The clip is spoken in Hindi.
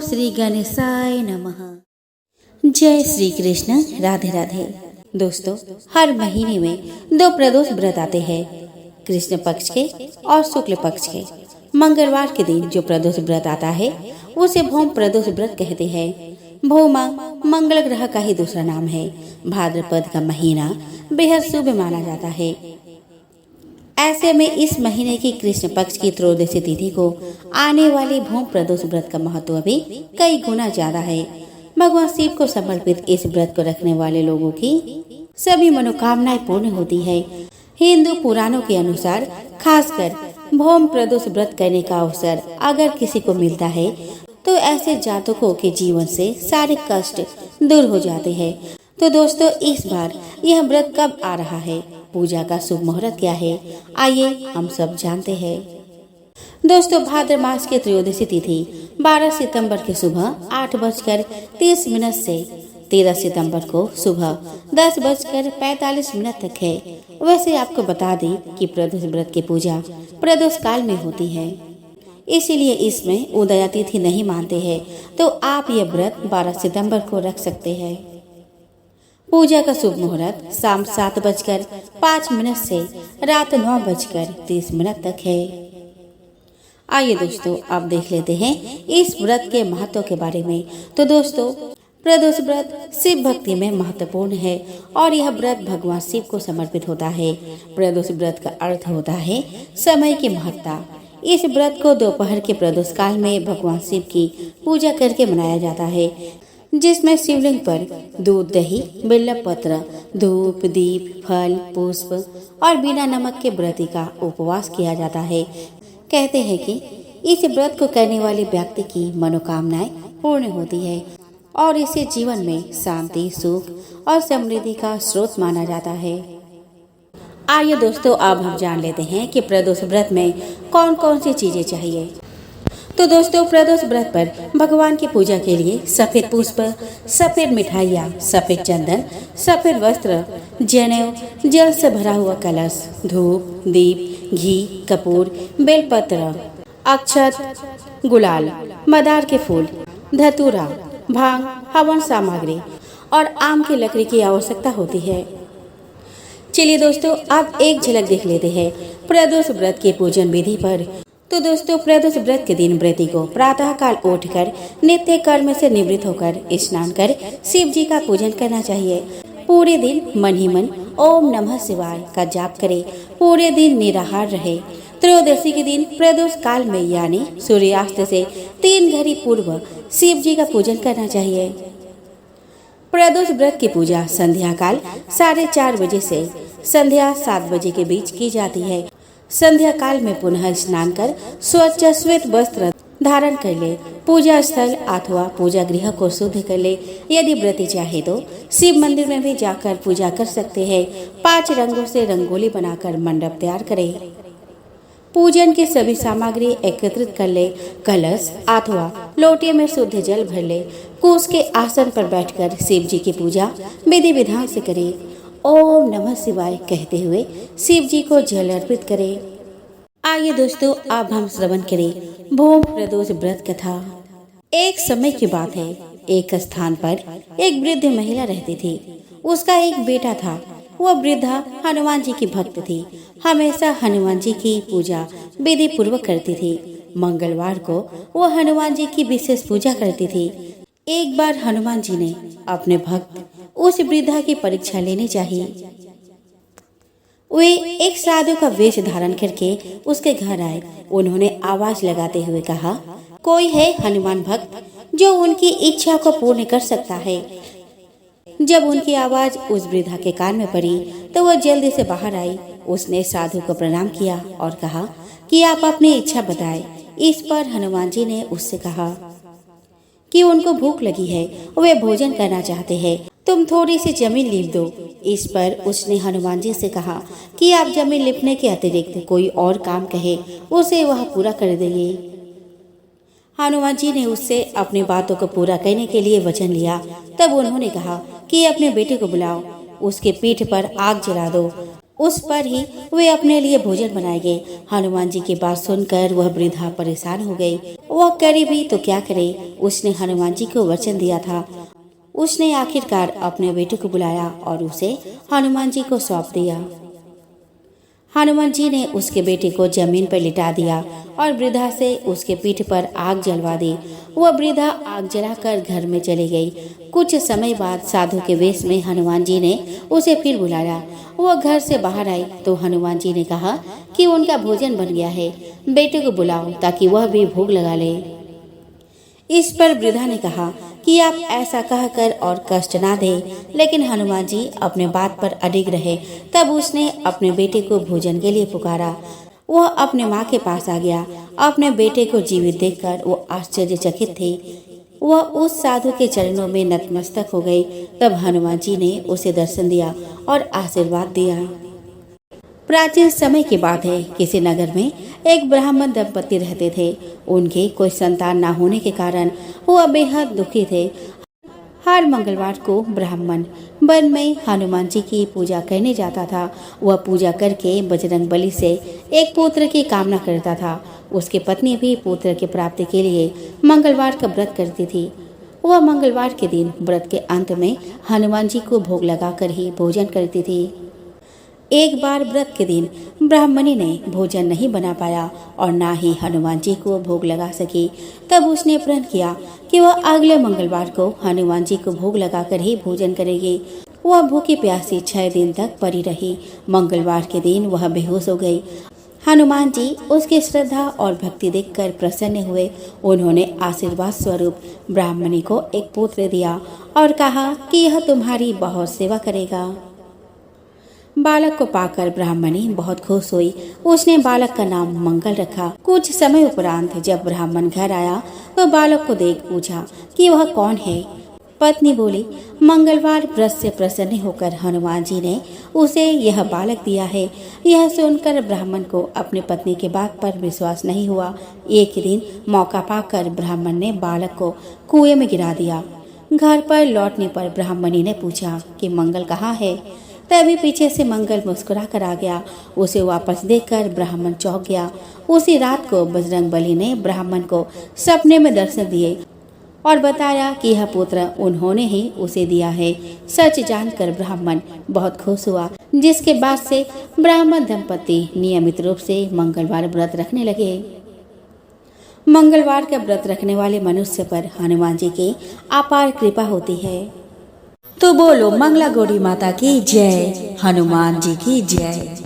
श्री गणेशाय नमः। जय श्री कृष्ण। राधे राधे। दोस्तों, हर महीने में 2 प्रदोष व्रत आते हैं, कृष्ण पक्ष के और शुक्ल पक्ष के। मंगलवार के दिन जो प्रदोष व्रत आता है उसे भौम प्रदोष व्रत कहते हैं। भौमा मंगल ग्रह का ही दूसरा नाम है। भाद्रपद का महीना बेहद शुभ माना जाता है। ऐसे में इस महीने की कृष्ण पक्ष की त्रयोदशी तिथि को आने वाले भौम प्रदोष व्रत का महत्व भी कई गुना ज्यादा है। भगवान शिव को समर्पित इस व्रत को रखने वाले लोगों की सभी मनोकामनाएं पूर्ण होती है। हिंदू पुराणों के अनुसार खासकर भौम प्रदोष व्रत करने का अवसर अगर किसी को मिलता है तो ऐसे जातकों के जीवन से सारे कष्ट दूर हो जाते हैं। तो दोस्तों, इस बार यह व्रत कब आ रहा है, पूजा का शुभ मुहूर्त क्या है, आइए हम सब जानते हैं। दोस्तों, भाद्र मास की त्रयोदशी तिथि 12 सितंबर की सुबह 8:30 से 13 सितंबर को सुबह 10:45 तक है। वैसे आपको बता दें कि प्रदोष व्रत की पूजा प्रदोष काल में होती है, इसीलिए इसमें उदया तिथि नहीं मानते हैं, तो आप यह व्रत 12 सितंबर को रख सकते हैं। पूजा का शुभ मुहूर्त शाम 7:05 से रात 9:30 तक है। आइए दोस्तों, अब देख लेते हैं इस व्रत के महत्व के बारे में। तो दोस्तों, प्रदोष व्रत शिव भक्ति में महत्वपूर्ण है और यह व्रत भगवान शिव को समर्पित होता है। प्रदोष व्रत का अर्थ होता है समय की महत्ता। इस व्रत को दोपहर के प्रदोष काल में भगवान शिव की पूजा करके मनाया जाता है, जिसमें शिवलिंग पर दूध, दही, बेलपत्र, धूप, दीप, फल, पुष्प और बिना नमक के व्रती का उपवास किया जाता है। कहते हैं कि इस व्रत को करने वाले व्यक्ति की मनोकामनाएं पूर्ण होती है और इसे जीवन में शांति, सुख और समृद्धि का स्रोत माना जाता है। आइए दोस्तों, अब हम जान लेते हैं कि प्रदोष व्रत में कौन कौन सी चीजें चाहिए। तो दोस्तों, प्रदोष व्रत पर भगवान की पूजा के लिए सफेद पुष्प, सफेद मिठाइयाँ, सफेद चंदन, सफेद वस्त्र, जनेऊ, जल से भरा हुआ कलश, धूप, दीप, घी, कपूर, बेलपत्र, अक्षत, गुलाल, मदार के फूल, धतूरा, भांग, हवन सामग्री और आम की लकड़ी की आवश्यकता होती है। चलिए दोस्तों, अब एक झलक देख लेते हैं प्रदोष व्रत के पूजन विधि पर। तो दोस्तों, प्रदोष व्रत के दिन व्रती को प्रातः काल उठकर नित्य कर्म से निवृत्त होकर स्नान कर शिव जी का पूजन करना चाहिए। पूरे दिन मन ही मन ओम नमः शिवाय का जाप करे। पूरे दिन निराहार रहे। त्रयोदशी के दिन प्रदोष काल में यानी सूर्यास्त से 3 घड़ी पूर्व शिव जी का पूजन करना चाहिए। प्रदोष व्रत की पूजा संध्या काल 4:30 बजे से संध्या 7 बजे के बीच की जाती है। संध्या काल में पुनः स्नान कर स्वच्छ श्वेत वस्त्र धारण कर ले। पूजा स्थल अथवा पूजा गृह को शुद्ध कर ले। यदि व्रती चाहे तो शिव मंदिर में भी जाकर पूजा कर सकते हैं। 5 रंगों से रंगोली बनाकर मंडप तैयार करें। पूजन की सभी सामग्री एकत्रित कर ले। कलश अथवा लोटे में शुद्ध जल भर ले। कुश के आसन पर बैठकर शिव जी की पूजा विधि विधान से करें। ओम नमः शिवाय कहते हुए शिव जी को जल अर्पित करें। आइए दोस्तों, अब हम श्रवण करें भौम प्रदोष व्रत कथा। एक समय की बात है, एक स्थान पर एक वृद्ध महिला रहती थी। उसका एक बेटा था। वह वृद्धा हनुमान जी की भक्त थी। हमेशा हनुमान जी की पूजा विधि पूर्वक करती थी। मंगलवार को वह हनुमान जी की विशेष पूजा करती थी। एक बार हनुमान जी ने अपने भक्त उस वृद्धा की परीक्षा लेनी चाहिए। वे एक साधु का वेश धारण करके उसके घर आए। उन्होंने आवाज लगाते हुए कहा, कोई है हनुमान भक्त जो उनकी इच्छा को पूर्ण कर सकता है। जब उनकी आवाज उस वृद्धा के कान में पड़ी तो वह जल्दी से बाहर आई। उसने साधु को प्रणाम किया और कहा कि आप अपनी इच्छा बताएं। इस पर हनुमान जी ने उससे कहा कि उनको भूख लगी है, वे भोजन करना चाहते हैं, तुम थोड़ी सी जमीन लिप दो। इस पर उसने हनुमान जी से कहा कि आप जमीन लिपने के अतिरिक्त कोई और काम कहे, उसे वह पूरा कर देंगे। हनुमान जी ने उससे अपनी बातों को पूरा करने के लिए वचन लिया। तब उन्होंने कहा कि अपने बेटे को बुलाओ, उसके पीठ पर आग जला दो। उस पर ही वे अपने लिए भोजन बनाएंगे। हनुमान जी की बात सुनकर वह वृद्धा परेशान हो गई। वह करे भी तो क्या करे, उसने हनुमान जी को वचन दिया था। उसने आखिरकार अपने बेटे को बुलाया और उसे हनुमान जी को सौंप दिया। हनुमान जी ने उसके बेटे को जमीन पर लिटा दिया और वृद्धा से उसके पीठ पर आग जलवा दी। वह वृद्धा आग जलाकर घर में चली गई। कुछ समय बाद साधु के वेश में हनुमान जी ने उसे फिर बुलाया। वह घर से बाहर आई तो हनुमान जी ने कहा कि उनका भोजन बन गया है, बेटे को बुलाओ ताकि वह भी भूख लगा ले। इस पर वृद्धा ने कहा कि आप ऐसा कहकर और कष्ट ना दें, लेकिन हनुमान जी अपने बात पर अडिग रहे। तब उसने अपने बेटे को भोजन के लिए पुकारा। वह अपने माँ के पास आ गया। अपने बेटे को जीवित देखकर वो आश्चर्यचकित थी। वह उस साधु के चरणों में नतमस्तक हो गई। तब हनुमान जी ने उसे दर्शन दिया और आशीर्वाद दिया। प्राचीन समय की बात है, किसी नगर में एक ब्राह्मण दंपति रहते थे। उनके कोई संतान ना होने के कारण वह बेहद दुखी थे। हर मंगलवार को ब्राह्मण वन में हनुमान जी की पूजा करने जाता था। वह पूजा करके बजरंग बली से एक पुत्र की कामना करता था। उसकी पत्नी भी पुत्र की प्राप्ति के लिए मंगलवार का व्रत करती थी। वह मंगलवार के दिन व्रत के अंत में हनुमान जी को भोग लगाकर ही भोजन करती थी। एक बार व्रत के दिन ब्राह्मणी ने भोजन नहीं बना पाया और ना ही हनुमान जी को भोग लगा सकी। तब उसने प्रण किया कि वह अगले मंगलवार को हनुमान जी को भोग लगाकर ही भोजन करेगी। वह भूखी प्यासी 6 दिन तक पड़ी रही। मंगलवार के दिन वह बेहोश हो गई। हनुमान जी उसकी श्रद्धा और भक्ति देखकर प्रसन्न हुए। उन्होंने आशीर्वाद स्वरूप ब्राह्मणी को एक पुत्र दिया और कहा कि यह तुम्हारी बहुत सेवा करेगा। बालक को पाकर ब्राह्मणी बहुत खुश हुई। उसने बालक का नाम मंगल रखा। कुछ समय उपरांत जब ब्राह्मण घर आया तो बालक को देख पूछा कि वह कौन है। पत्नी बोली, मंगलवार व्रत से प्रसन्न होकर हनुमान जी ने उसे यह बालक दिया है। यह सुनकर ब्राह्मण को अपनी पत्नी के बात पर विश्वास नहीं हुआ। एक दिन मौका पाकर ब्राह्मण ने बालक को कुएं में गिरा दिया। घर पर लौटने पर ब्राह्मणी ने पूछा कि मंगल कहाँ है। तभी पीछे से मंगल मुस्कुरा कर आ गया। उसे वापस देखकर ब्राह्मण चौंक गया। उसी रात को बजरंग बली ने ब्राह्मण को सपने में दर्शन दिए और बताया कि यह पुत्र उन्होंने ही उसे दिया है। सच जानकर ब्राह्मण बहुत खुश हुआ, जिसके बाद से ब्राह्मण दंपति नियमित रूप से मंगलवार व्रत रखने लगे। मंगलवार का व्रत रखने वाले मनुष्य पर हनुमान जी की अपार कृपा होती है। तो बोलो मंगला गौरी माता की जय, हनुमान जी की जय।